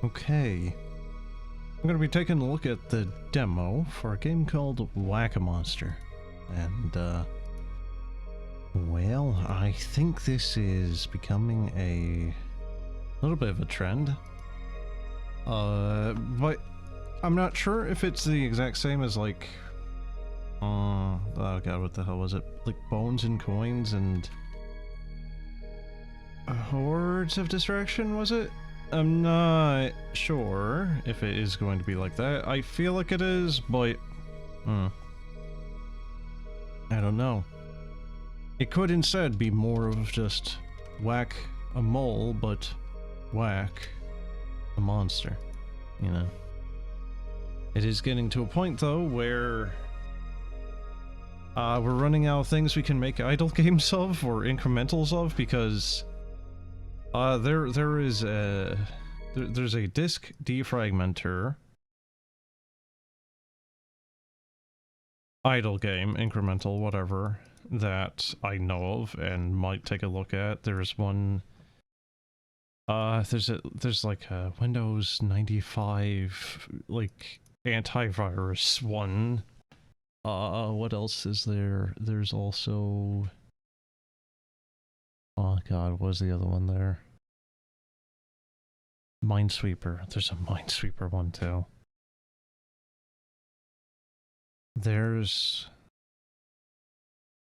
Okay. I'm going to be taking a look at the demo for a game called Whack-A-Monster. And, well, I think this is becoming a little bit of a trend. But I'm not sure if it's the exact same as, like, oh god, what the hell was it? Like, Bones and Coins and Hordes of Distraction, was it? I'm not sure if it is going to be like that. I feel like it is, but I don't know. It could instead be more of just whack a mole, but whack a monster, you know? It is getting to a point, though, where we're running out of things we can make idle games of, or incrementals of, because there's a disk defragmenter idle game, incremental, whatever, that I know of and might take a look at. There's one, there's like a Windows 95, like, antivirus one. What else is there? There's also, oh god, what was the other one there? Minesweeper. There's a Minesweeper one too. There's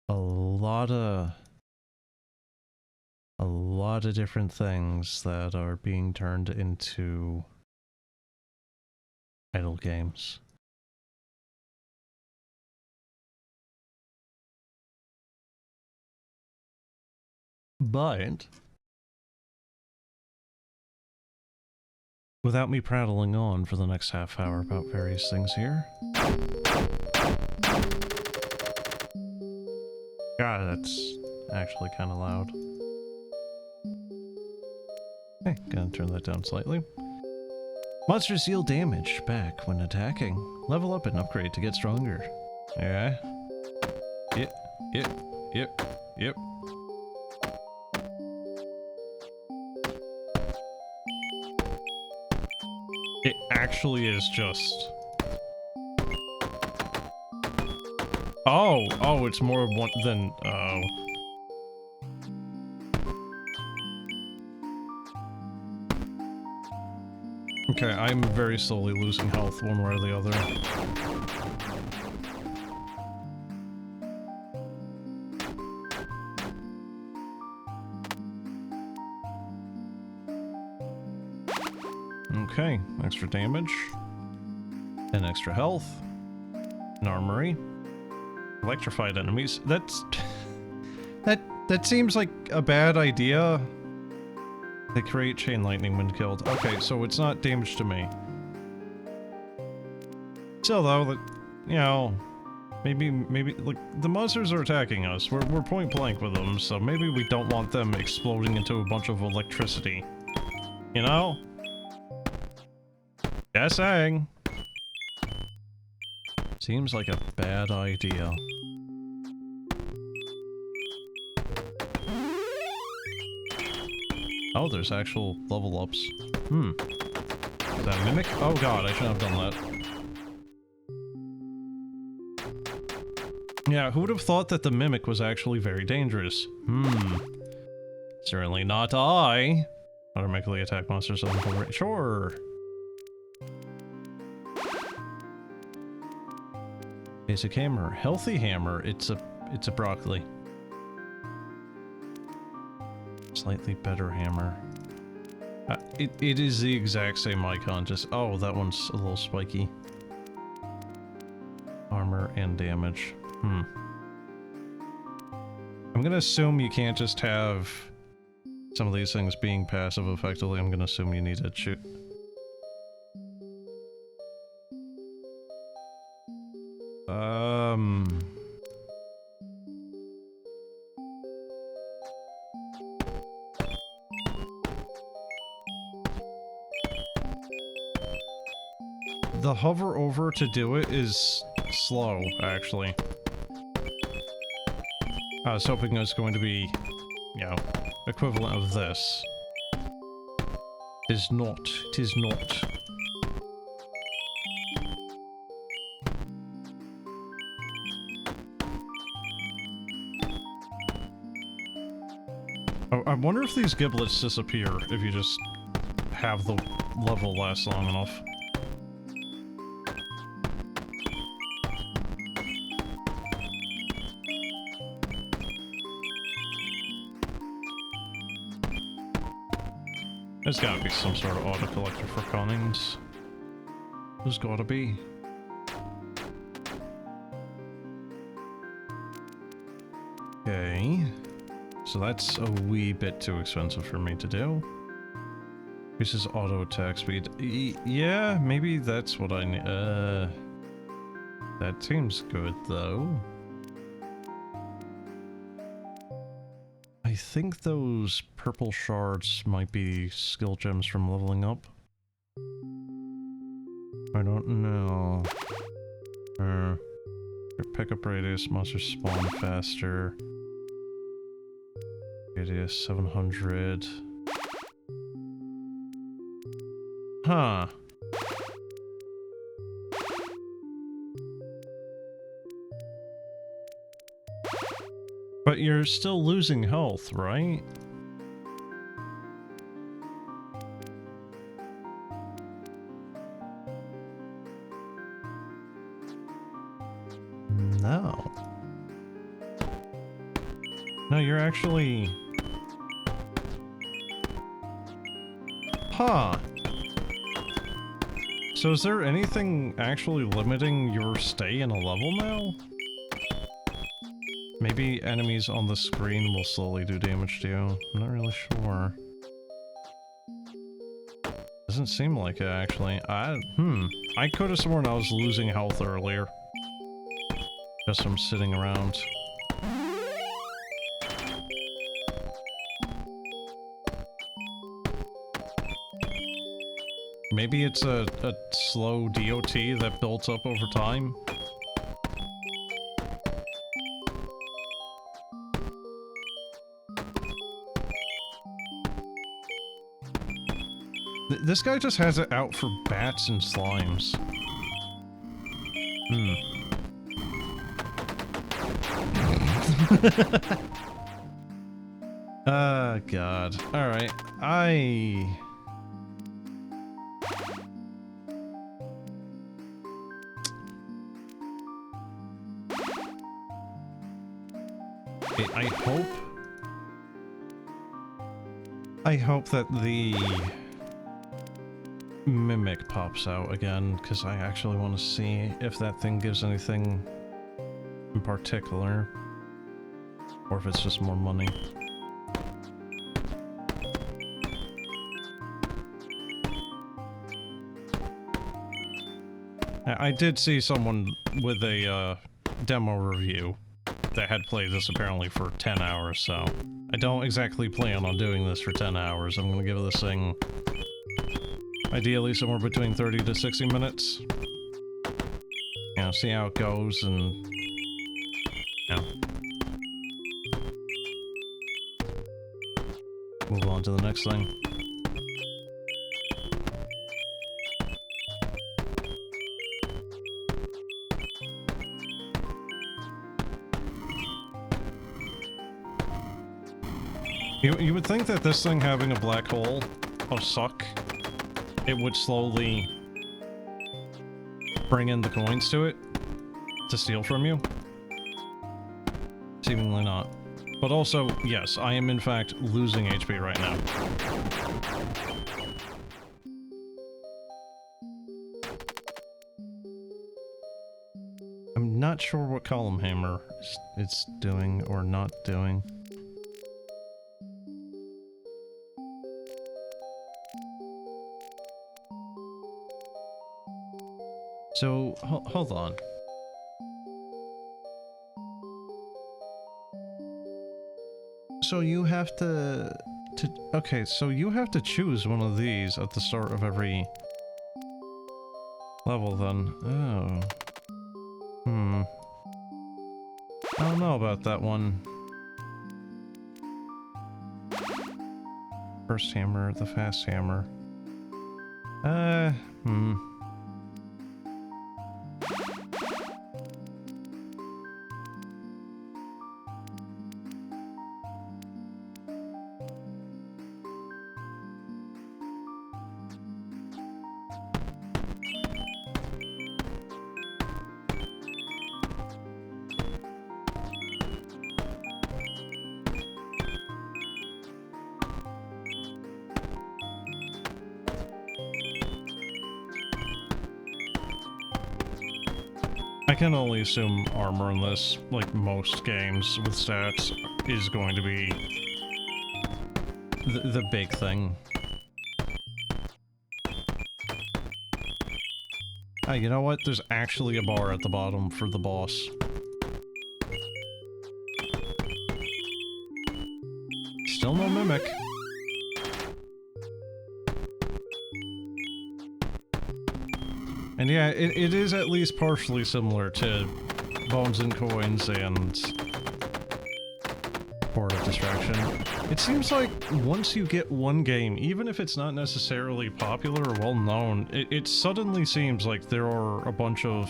a lot of different things that are being turned into idle games. But without me prattling on for the next half hour about various things here. God, that's actually kind of loud. Okay, gonna turn that down slightly. Monsters deal damage back when attacking. Level up and upgrade to get stronger. Yeah. Yep. It actually is just... Oh, it's more of one than... Oh. Okay, I'm very slowly losing health one way or the other. Okay, extra damage, and extra health, an armory, electrified enemies. That seems like a bad idea. They create chain lightning when killed. Okay, so it's not damage to me. Still though, that, you know, maybe like the monsters are attacking us. We're point blank with them, so maybe we don't want them exploding into a bunch of electricity. You know? Just saying. Seems like a bad idea. Oh, there's actual level ups. Is that a mimic? Oh god, I shouldn't have done that. Yeah, who would have thought that the mimic was actually very dangerous? Certainly not I. Automatically attack monsters on the sure. Basic hammer. Healthy hammer. It's a broccoli. Slightly better hammer. It is the exact same icon, just... Oh, that one's a little spiky. Armor and damage. I'm gonna assume you can't just have some of these things being passive effectively. I'm gonna assume you need to shoot. The hover over to do it is slow, actually. I was hoping it was going to be, you know, equivalent of this. 'Tis not. 'Tis not. I wonder if these giblets disappear if you just have the level last long enough. There's gotta be some sort of auto-collector for Connings. There's gotta be. Okay. So that's a wee bit too expensive for me to do. This is auto attack speed. Yeah, maybe that's what I need. That seems good though. I think those purple shards might be skill gems from leveling up. I don't know. Your pickup radius, monsters spawn faster. Radius 700. Huh. But you're still losing health, right? No. No, you're actually... Huh. So is there anything actually limiting your stay in a level now? Maybe enemies on the screen will slowly do damage to you. I'm not really sure. Doesn't seem like it, actually. I could have sworn I was losing health earlier. Just from sitting around. Maybe it's a slow DOT that built up over time. This guy just has it out for bats and slimes. God. Alright. I hope that the Mimic pops out again, because I actually want to see if that thing gives anything in particular, or if it's just more money. I did see someone with a demo review that had played this apparently for 10 hours, so I don't exactly plan on doing this for 10 hours. I'm gonna give this thing ideally somewhere between 30 to 60 minutes. You know, see how it goes and... you know, move on to the next thing. You would think that this thing having a black hole of suck, it would slowly bring in the coins to it to steal from you. Seemingly not. But also, yes, I am in fact losing HP right now. I'm not sure what Column Hammer is doing or not doing. So, hold on. So you have to okay, so you have to choose one of these at the start of every level then. Oh. I don't know about that one. First hammer, the fast hammer. Hmm. I can only assume armor in this, like most games with stats, is going to be the big thing. Ah, you know what? There's actually a bar at the bottom for the boss. Still no mimic. And yeah, it is at least partially similar to Bones and Coins and Port of Distraction. It seems like once you get one game, even if it's not necessarily popular or well-known, it suddenly seems like there are a bunch of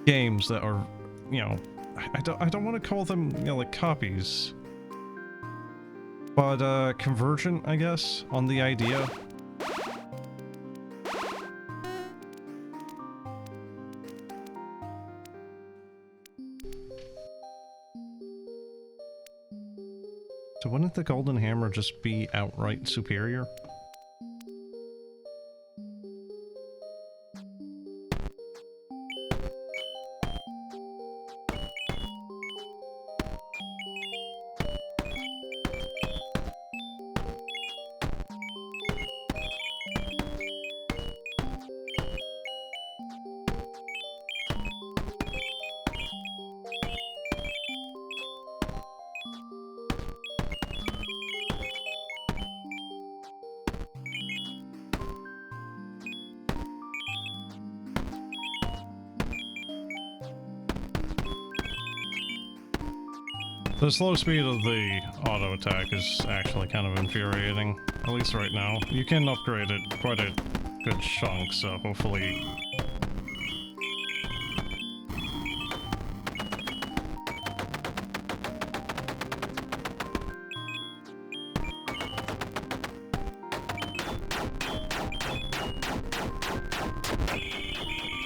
games that are, you know, I don't want to call them, you know, like copies, but convergent, I guess, on the idea. So wouldn't the Golden Hammer just be outright superior? The slow speed of the auto attack is actually kind of infuriating, at least right now. You can upgrade it quite a good chunk, so hopefully...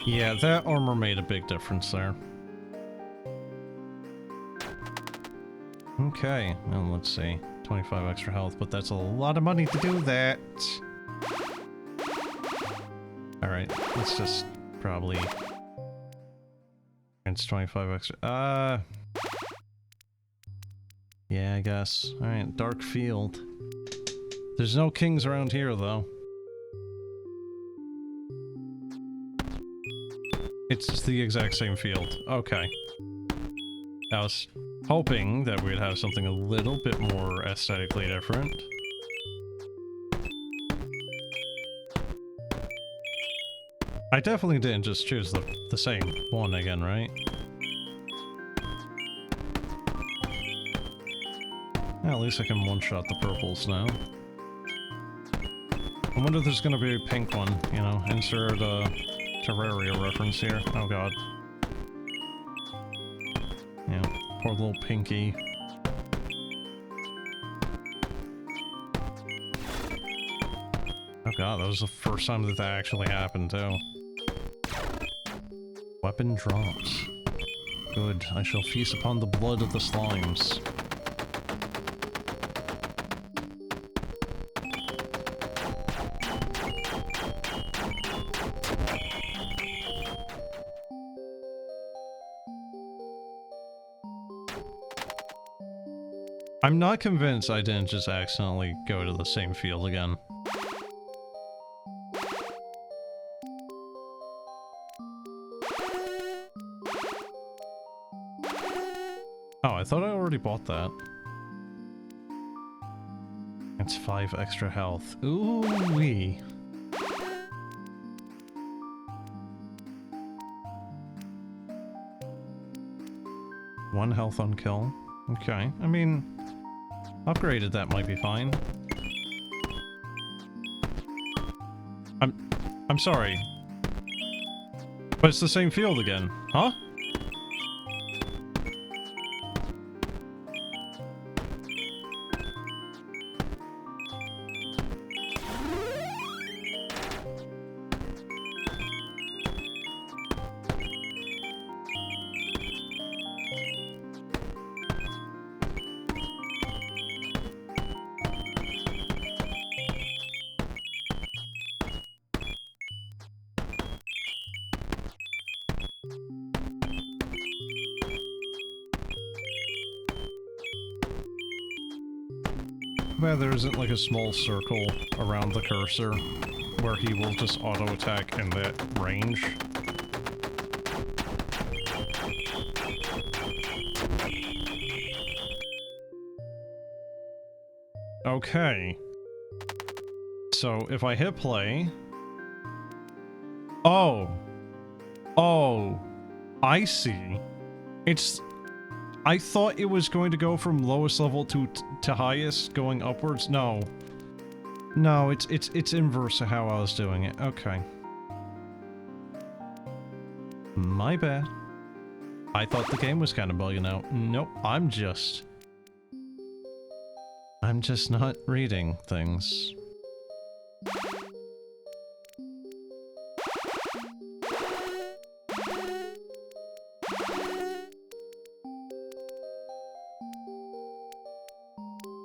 Yeah, that armor made a big difference there. Okay, well, let's see. 25 extra health, but that's a lot of money to do that. Alright, let's just probably... It's 25 extra... Yeah, I guess. Alright, Dark Field. There's no kings around here, though. It's the exact same field. Okay. I was hoping that we'd have something a little bit more aesthetically different. I definitely didn't just choose the same one again, right? At least I can one-shot the purples now. I wonder if there's gonna be a pink one, you know, insert a Terraria reference here. Oh god. Yeah, poor little Pinky. Oh god, that was the first time that actually happened, too. Weapon drops. Good, I shall feast upon the blood of the slimes. I'm not convinced I didn't just accidentally go to the same field again. Oh, I thought I already bought that. It's 5 extra health. Ooh-wee. One health on kill. Okay, I mean... Upgraded, that might be fine. I'm sorry. But it's the same field again, huh? Well, there isn't like a small circle around the cursor where he will just auto-attack in that range. Okay. So if I hit play... Oh. Oh. I see. It's... I thought it was going to go from lowest level to highest, going upwards. No. No, it's inverse of how I was doing it. Okay. My bad. I thought the game was kind of bugging out. Nope, I'm just not reading things.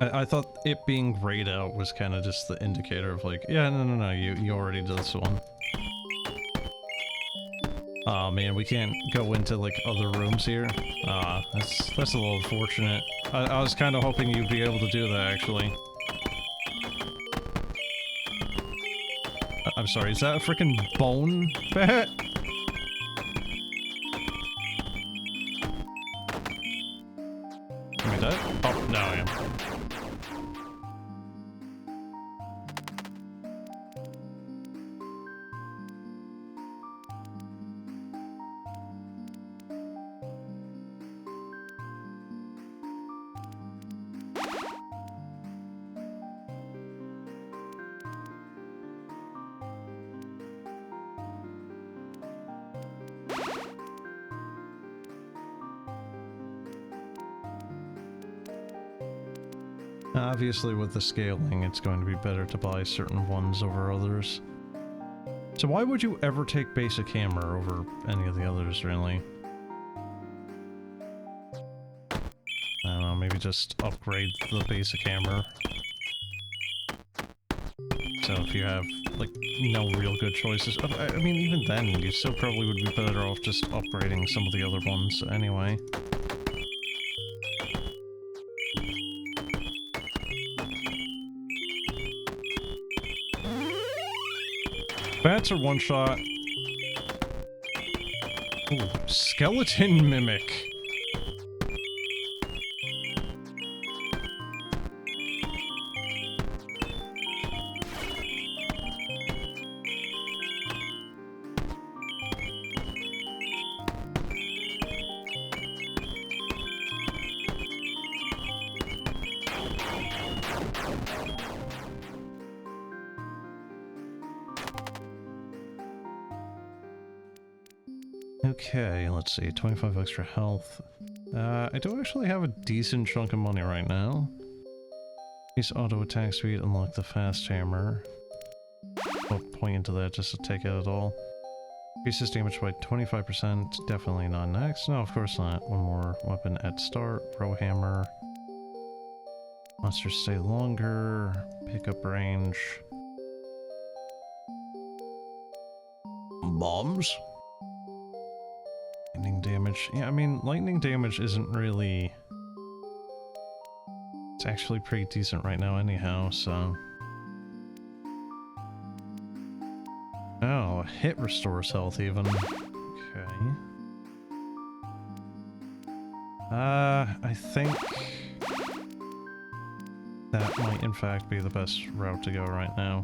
I thought it being grayed out was kind of just the indicator of like, yeah, no, you already did this one. Aw, man, we can't go into like other rooms here. That's a little unfortunate. I was kind of hoping you'd be able to do that, actually. I'm sorry, is that a freaking bone bat? Am I dead? Oh, no, I am. Obviously, with the scaling, it's going to be better to buy certain ones over others. So why would you ever take basic hammer over any of the others, really? I don't know, maybe just upgrade the basic hammer. So if you have, like, no real good choices... I mean, even then, you still probably would be better off just upgrading some of the other ones anyway. Bats are one shot. Ooh, skeleton mimic. Okay, let's see, 25 extra health. I do actually have a decent chunk of money right now. Increase auto attack speed, unlock the fast hammer. I'll point into that just to take it at all. Increases damage by 25%, definitely not next. No, of course not. One more weapon at start, pro hammer. Monsters stay longer, pickup range. Bombs? Lightning damage. Yeah, I mean, lightning damage isn't really... It's actually pretty decent right now anyhow, so... Oh, hit restores health even. Okay. I think... that might in fact be the best route to go right now.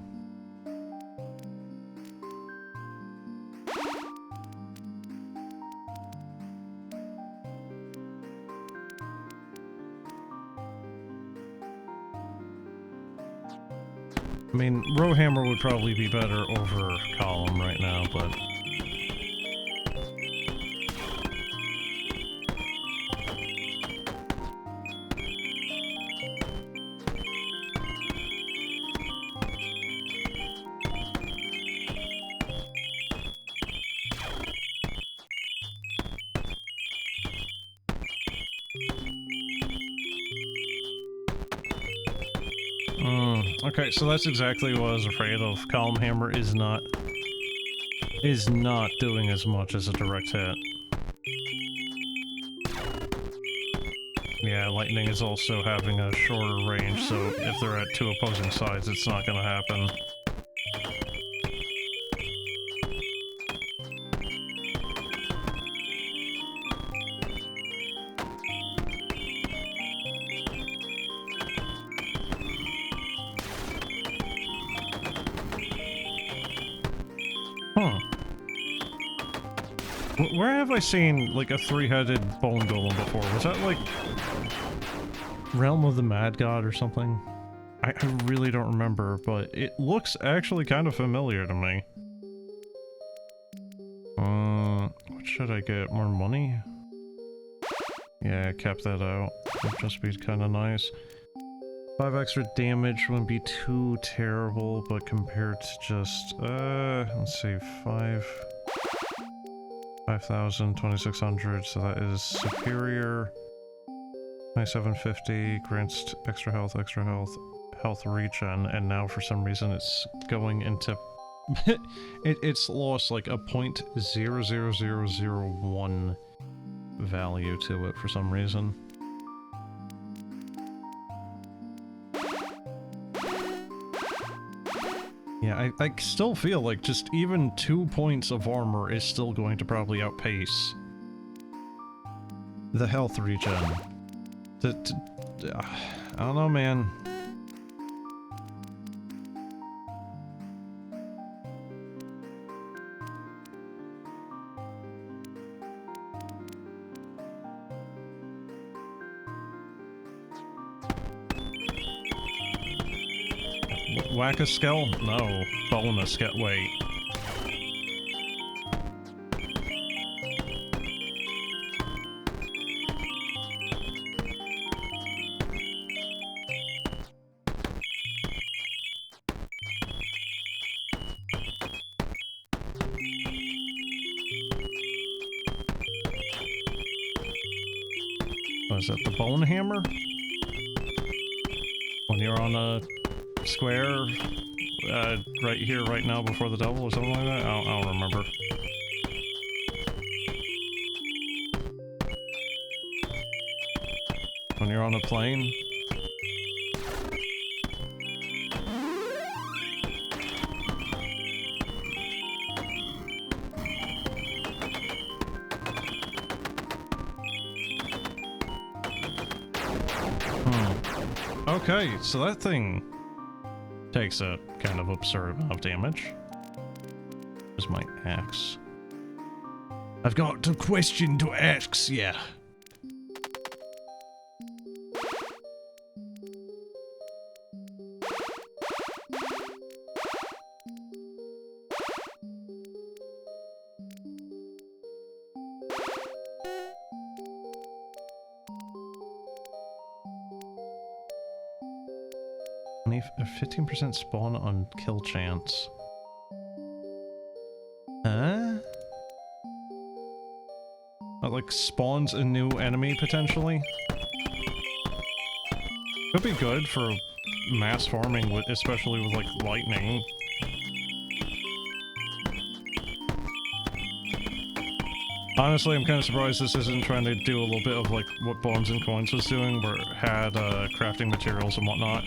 I mean, Rowhammer would probably be better over Column right now, but... Okay, so that's exactly what I was afraid of. Column Hammer is not doing as much as a direct hit. Yeah, lightning is also having a shorter range, so if they're at two opposing sides, it's not gonna happen. Huh. Where have I seen, like, a three-headed bone golem before? Was that, like, Realm of the Mad God or something? I really don't remember, but it looks actually kind of familiar to me. What should I get? More money? Yeah, cap that out. Would just be kind of nice. 5 extra damage wouldn't be too terrible, but compared to just, let's see, 5,000, 2,600, so that is superior. 2,750, grants extra health, health regen, and now for some reason it's going into... it's lost like a 0.00001 value to it for some reason. Yeah, I still feel like just even 2 points of armor is still going to probably outpace the health regen. I don't know, man. Whack a skill? No. Bonus skill. Wait. Was it the bone hammer? When you're on a square, right here, right now, before the devil, or something like that? I don't remember. When you're on a plane? Okay, so that thing takes a kind of absurd amount of damage. Where's my axe? I've got a question to ask ya. A 15% spawn on kill chance. Huh? That like spawns a new enemy potentially? Could be good for mass farming, with, especially with like lightning. Honestly, I'm kind of surprised this isn't trying to do a little bit of like what Bones and Coins was doing, where it had crafting materials and whatnot.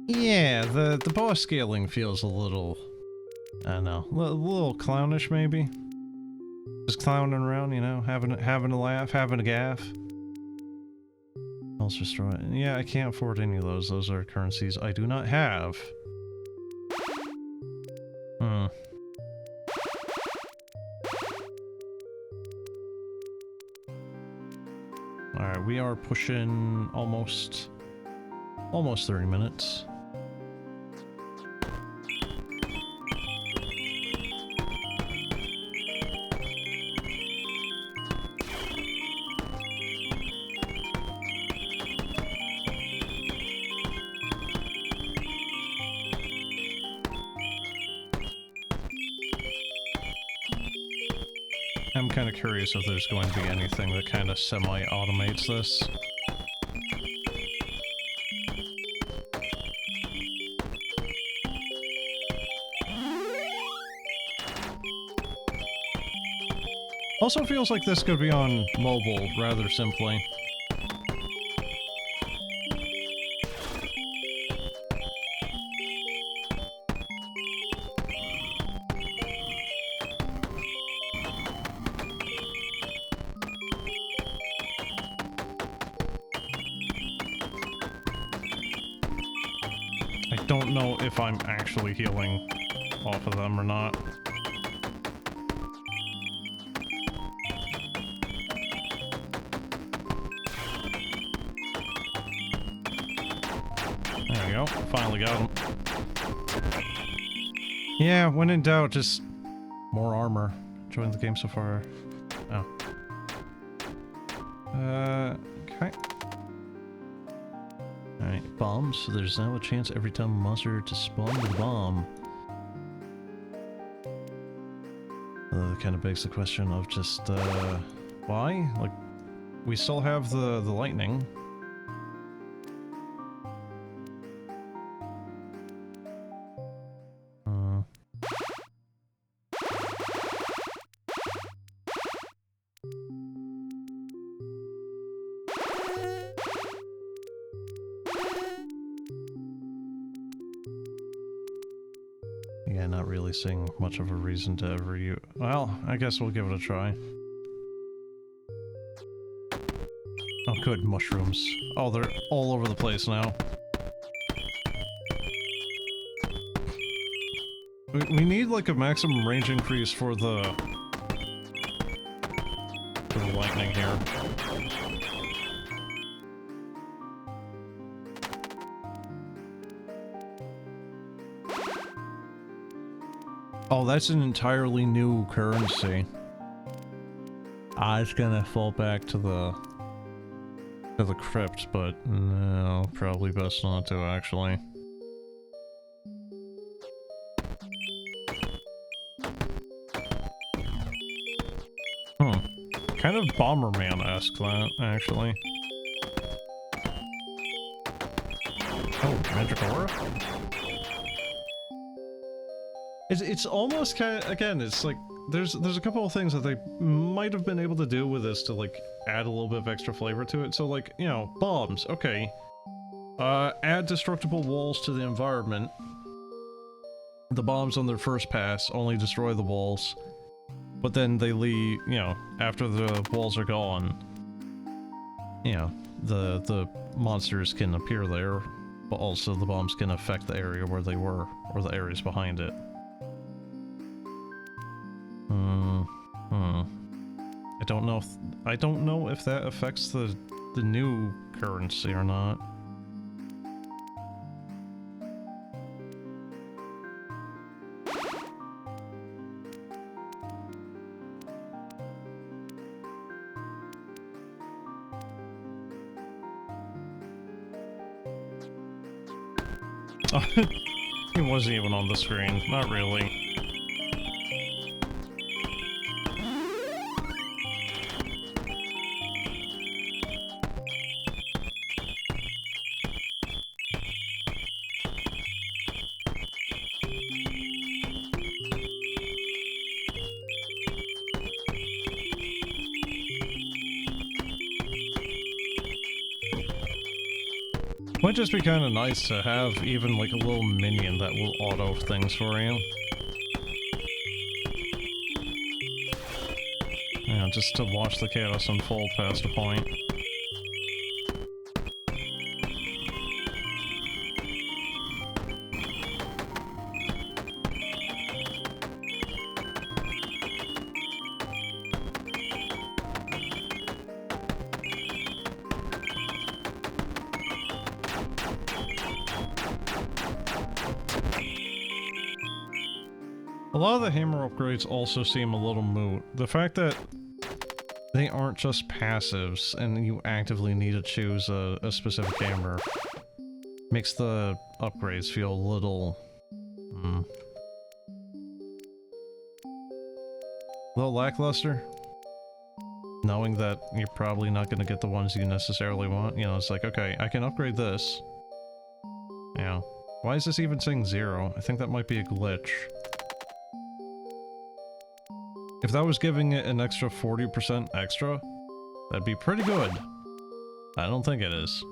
Yeah, the boss scaling feels a little, I don't know, a little clownish maybe. Just clowning around, you know, having a laugh, having a gaff. Also destroy it. Yeah, I can't afford any of those. Those are currencies I do not have. Hmm. Alright, we are pushing almost 30 minutes. I'm kind of curious if there's going to be anything that kind of semi-automates this. Also feels like this could be on mobile rather simply. I don't know if I'm actually healing off of them or not. There we go. Finally got him. Yeah, when in doubt, just more armor. Enjoying the game so far. Oh. Okay. Alright, bombs. So there's now a chance every time a monster to spawn with a bomb. That kind of begs the question of just, why? Like, we still have the lightning. Yeah, not really seeing much of a reason to ever use... Well, I guess we'll give it a try. Oh, good, mushrooms. Oh, they're all over the place now. We need, like, a maximum range increase for the lightning here. Oh, that's an entirely new currency. It's gonna fall back to the crypt, but no, probably best not to, actually. Kind of Bomberman-esque, that, actually. Oh, magic aura? It's almost kind of, again, it's like, there's a couple of things that they might have been able to do with this to, like, add a little bit of extra flavor to it. So, like, you know, bombs, okay. Add destructible walls to the environment. The bombs on their first pass only destroy the walls. But then they leave, you know, after the walls are gone, you know, the monsters can appear there, but also the bombs can affect the area where they were, or the areas behind it. I don't know if that affects the new currency or not. It wasn't even on the screen, not really. Might just be kind of nice to have even like a little minion that will auto things for you. Yeah, just to watch the chaos unfold past a point. A lot of the hammer upgrades also seem a little moot. The fact that they aren't just passives and you actively need to choose a specific hammer makes the upgrades feel a little... a little lackluster. Knowing that you're probably not going to get the ones you necessarily want. You know, it's like, okay, I can upgrade this. Yeah. Why is this even saying 0? I think that might be a glitch. If that was giving it an extra 40% extra, that'd be pretty good. I don't think it is.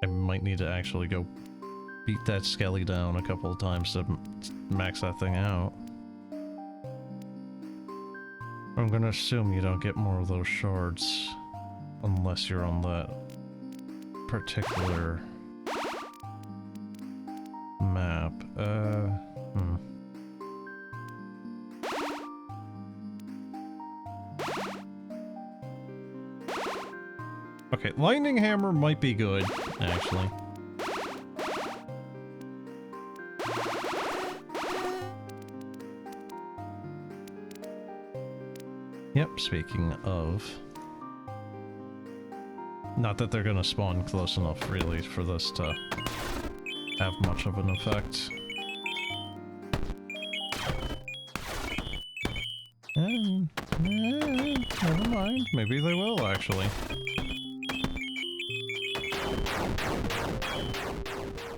I might need to actually go beat that skelly down a couple of times to max that thing out. I'm gonna assume you don't get more of those shards unless you're on that particular map. Okay, lightning hammer might be good, actually. Yep, speaking of... Not that they're gonna spawn close enough, really, for this to have much of an effect. Never mind. Maybe they will, actually.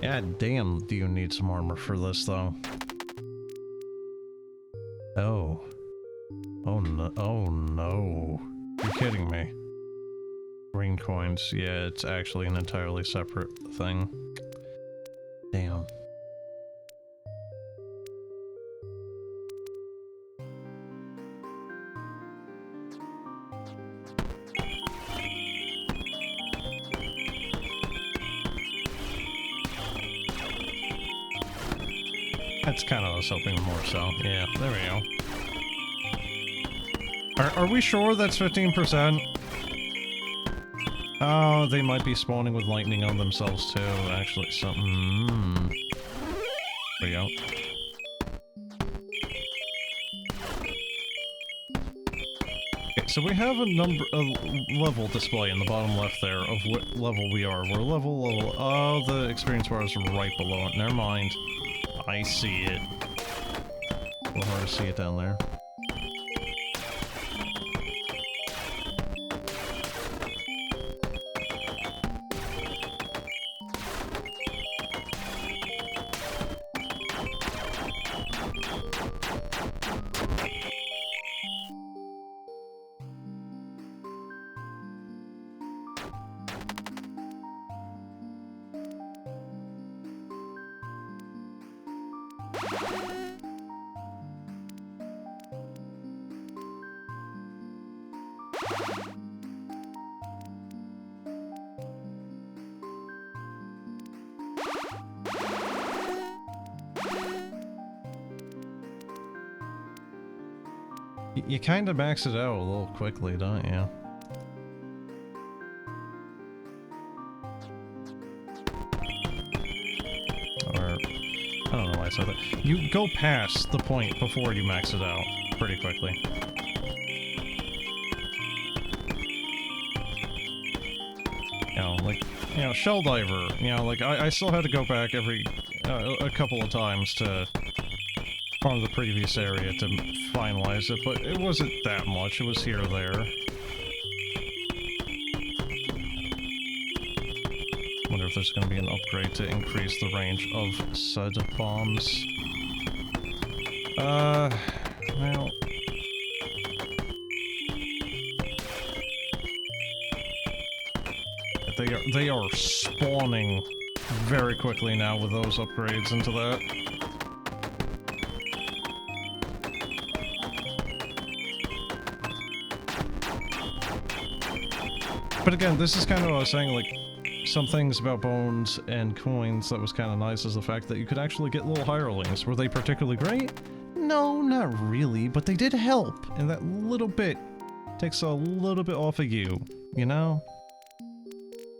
God damn, do you need some armor for this, though? Oh. Oh no. Oh no. You're kidding me. Green coins. Yeah, it's actually an entirely separate thing. Damn. That's kind of I was hoping more so. Yeah, there we go. Are we sure that's 15%? Oh, they might be spawning with lightning on themselves too, actually, so... There we go. Okay, so we have a level display in the bottom left there of what level we are. We're level... Oh, the experience bar is right below it. Never mind. I see it. A little hard to see it down there. You kind of max it out a little quickly, don't you? Or, I don't know why I said that. You go past the point before you max it out pretty quickly. You know, like, you know, Shell Diver, you know, like, I still had to go back every, a couple of times to farm the previous area to finalize it, but it wasn't that much, it was here or there. Wonder if there's gonna be an upgrade to increase the range of said bombs. Well... they are spawning very quickly now with those upgrades into that. But again, this is kind of what I was saying, like, some things about bones and coins that was kind of nice is the fact that you could actually get little hirelings. Were they particularly great? No, not really, but they did help, and that little bit takes a little bit off of you, you know?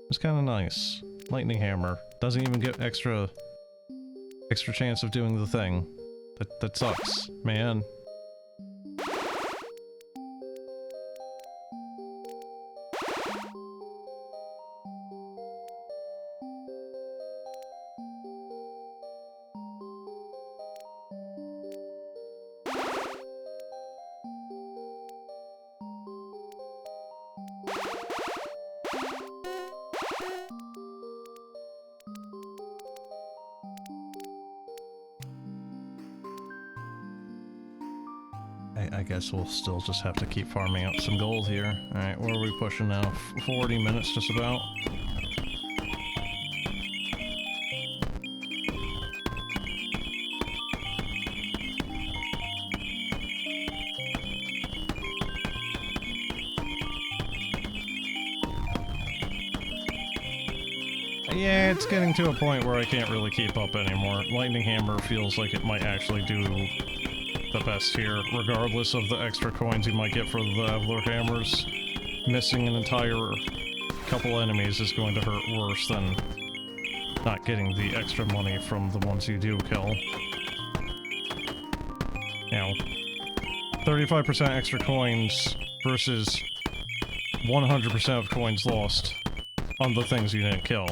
It's kind of nice. Lightning hammer. Doesn't even get extra chance of doing the thing. That sucks, man. I guess we'll still just have to keep farming up some gold here. Alright, where are we pushing now? 40 minutes just about? Yeah, it's getting to a point where I can't really keep up anymore. Lightning hammer feels like it might actually do the best here, regardless of the extra coins you might get for the leveler hammers. Missing an entire couple enemies is going to hurt worse than not getting the extra money from the ones you do kill. You know, 35% extra coins versus 100% of coins lost on the things you didn't kill.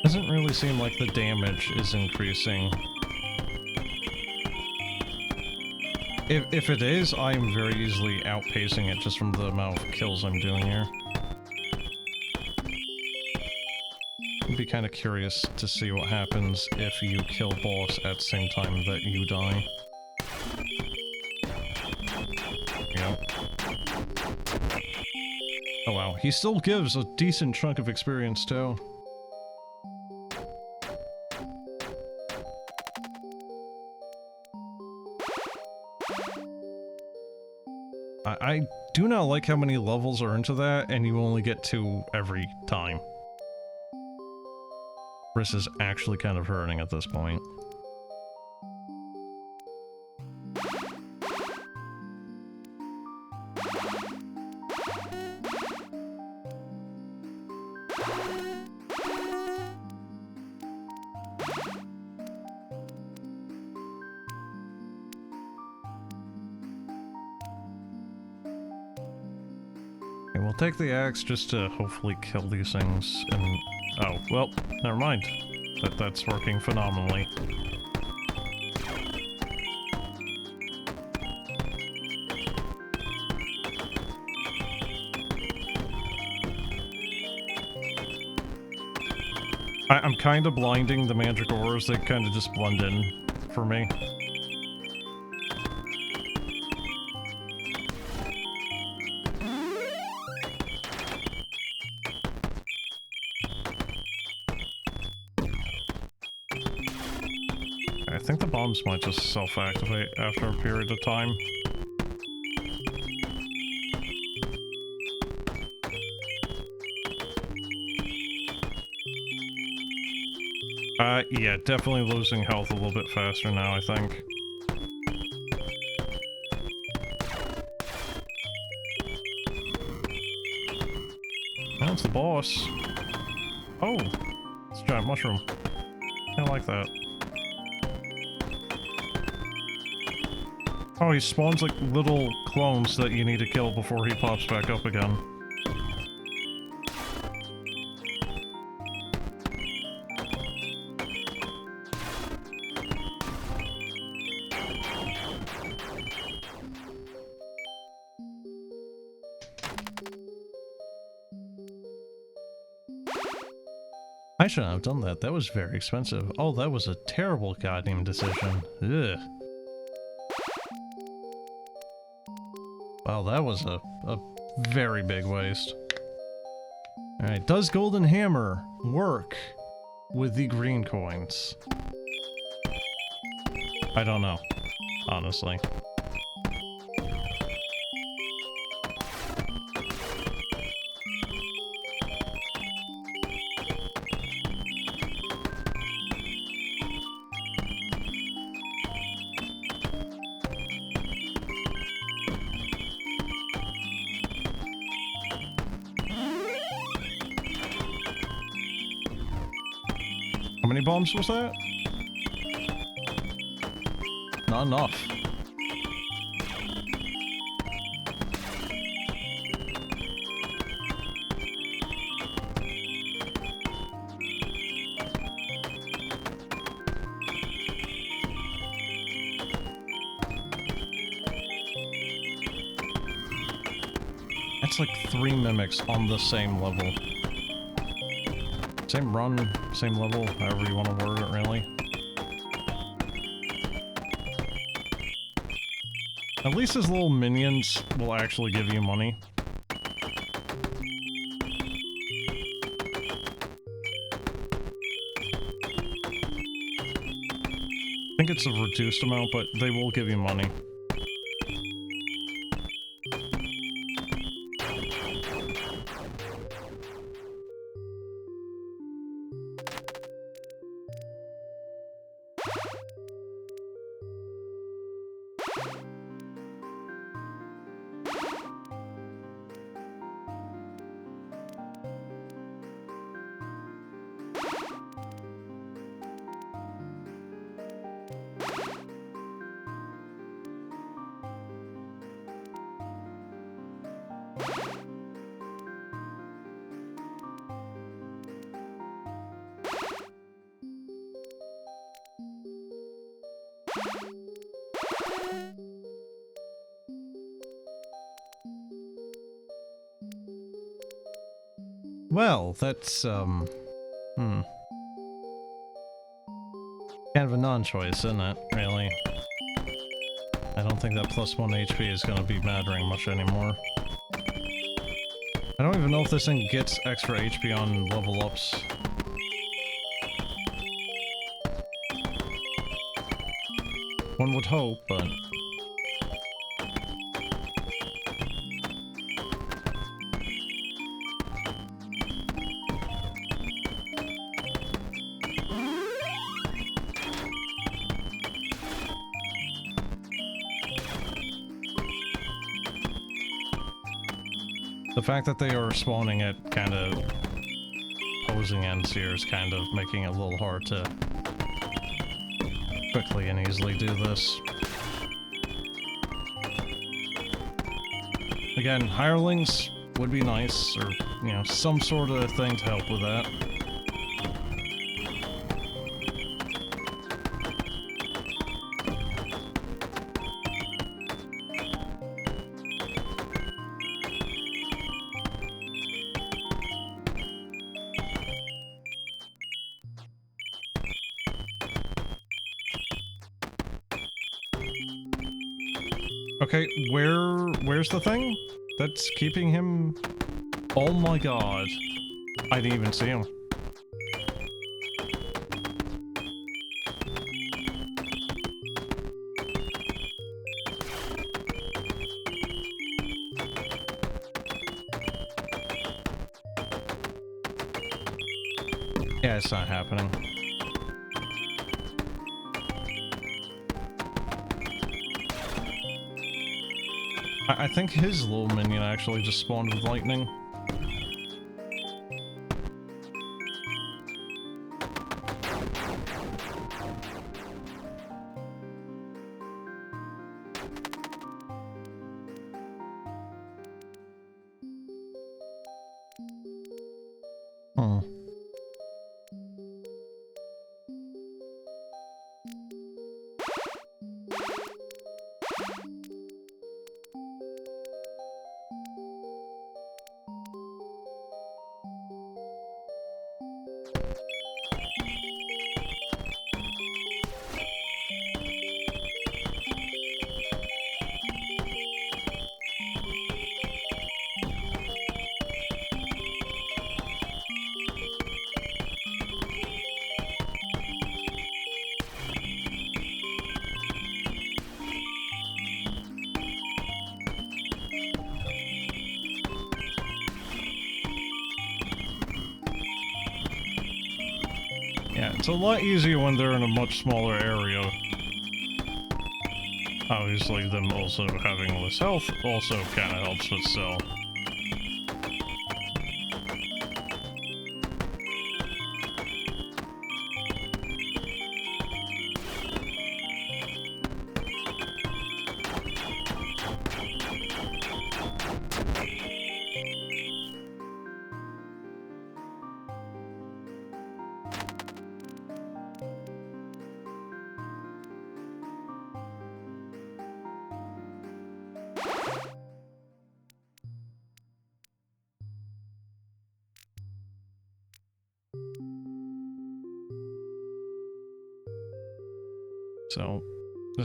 Doesn't really seem like the damage is increasing. If it is, I am very easily outpacing it just from the amount of kills I'm doing here. I'd be kind of curious to see what happens if you kill boss at the same time that you die. Yep. Oh wow, he still gives a decent chunk of experience too. I do not like how many levels are into that, and you only get 2 every time. This is actually kind of hurting at this point. We'll take the axe just to hopefully kill these things, and... oh, well, never mind. That's working phenomenally. I'm kind of blinding the magic ores, they kind of just blend in for me. I think the bombs might just self-activate after a period of time. Yeah, definitely losing health a little bit faster now, I think. That's the boss. Oh! It's a giant mushroom. I like that. Oh, he spawns like little clones that you need to kill before he pops back up again. I shouldn't have done that. That was very expensive. Oh, that was a terrible goddamn decision. Ugh. Wow, that was a very big waste. Alright, does Golden Hammer work with the green coins? I don't know, honestly. How many bombs was that? Not enough. That's like 3 mimics on the same level. Same run, same level, however you want to word it, really. At least his little minions will actually give you money. I think it's a reduced amount, but they will give you money. Well, that's, kind of a non-choice, isn't it, really? I don't think that +1 HP is gonna be mattering much anymore. I don't even know if this thing gets extra HP on level ups. One would hope, but... the fact that they are spawning at kind of opposing ends here is kind of making it a little hard to quickly and easily do this. Again, hirelings would be nice, or, you know, some sort of thing to help with that. Okay, where's the thing that's keeping him? Oh my god. I didn't even see him. Yeah, it's not happening. I think his little minion actually just spawned with lightning. Hmm. Yeah, it's a lot easier when they're in a much smaller area. Obviously, them also having less health also kind of helps, but still.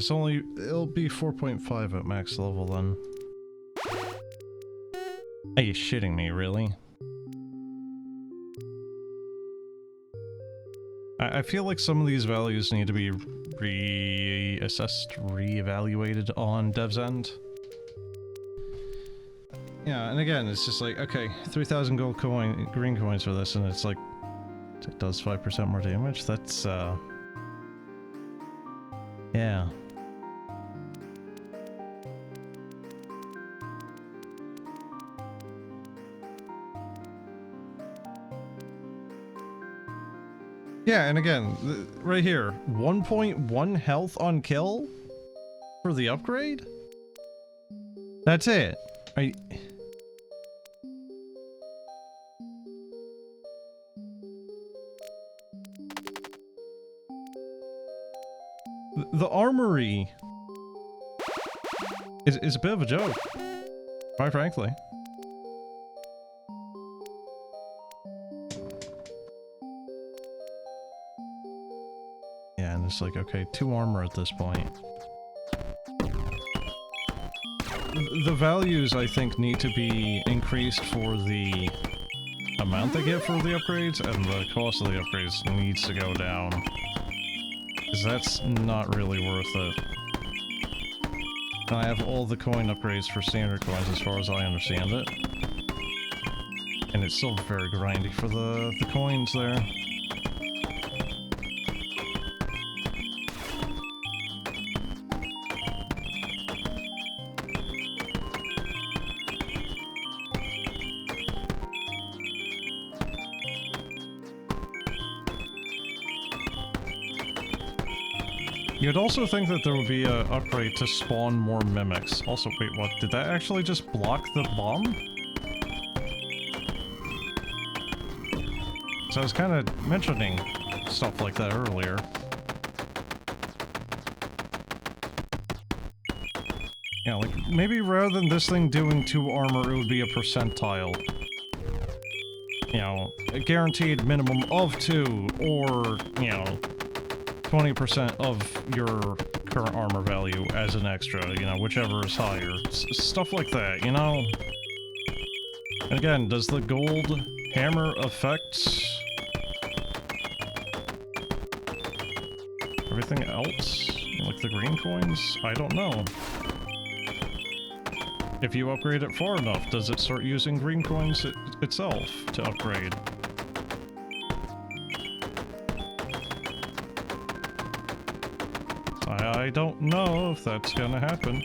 So, it'll be 4.5 at max level then. Are you shitting me, really? I feel like some of these values need to be reassessed, re-evaluated on dev's end. Yeah, and again, it's just like, okay, 3,000 green coins for this, and it's like, it does 5% more damage? That's, yeah. Yeah, and again, right here, 1.1 health on kill for the upgrade? That's it. The armory is a bit of a joke, quite frankly. Yeah, and it's like, okay, 2 armor at this point. The values, I think, need to be increased for the amount they get for the upgrades, and the cost of the upgrades needs to go down. Because that's not really worth it. And I have all the coin upgrades for standard coins as far as I understand it. And it's still very grindy for the coins there. You'd also think that there would be an upgrade to spawn more mimics. Also, wait, what? Did that actually just block the bomb? So I was kind of mentioning stuff like that earlier. Yeah, like, maybe rather than this thing doing 2 armor, it would be a percentile. You know, a guaranteed minimum of 2, or, you know, 20% of your current armor value as an extra, you know, whichever is higher. Stuff like that, you know? And again, does the gold hammer affect everything else? Like the green coins? I don't know. If you upgrade it far enough, does it start using green coins itself to upgrade? I don't know if that's gonna happen.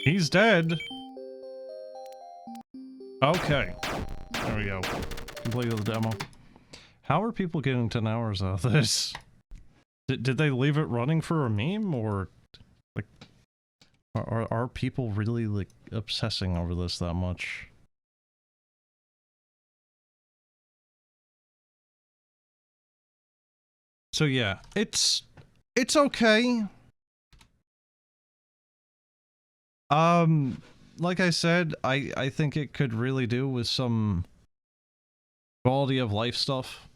He's dead. Okay. There we go. Completed the demo. How are people getting 10 hours out of this? Did they leave it running for a meme, or like are people really like obsessing over this that much? So yeah, it's okay. Like I said, I think it could really do with some quality of life stuff.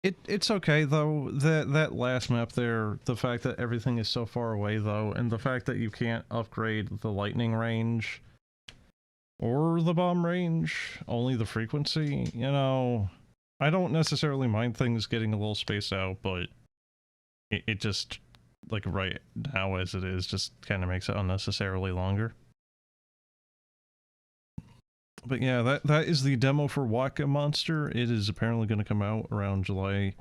It's okay though. That last map there, the fact that everything is so far away though, and the fact that you can't upgrade the lightning range or the bomb range, only the frequency, you know, I don't necessarily mind things getting a little spaced out, but it just, like right now as it is, just kind of makes it unnecessarily longer. But yeah, that is the demo for Waka Monster. It is apparently going to come out around July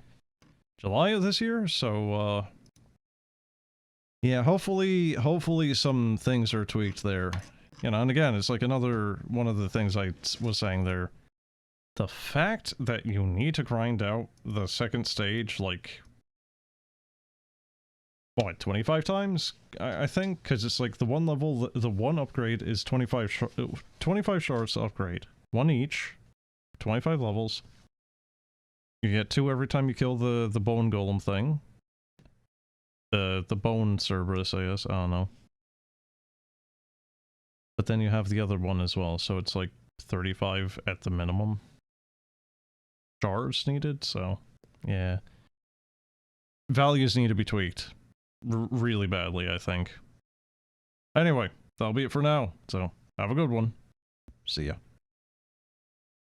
of this year, so yeah, hopefully some things are tweaked there. You know, and again, it's like another one of the things I was saying there. The fact that you need to grind out the second stage, like, what, 25 times? I think, because it's like the one level, the one upgrade is 25 shards to upgrade. One each, 25 levels. You get 2 every time you kill the bone golem thing. The bone Cerberus, I guess, I don't know. But then you have the other one as well, so it's like 35 at the minimum shards needed, so yeah. Values need to be tweaked. Really badly, I think. Anyway, that'll be it for now, so have a good one. See ya.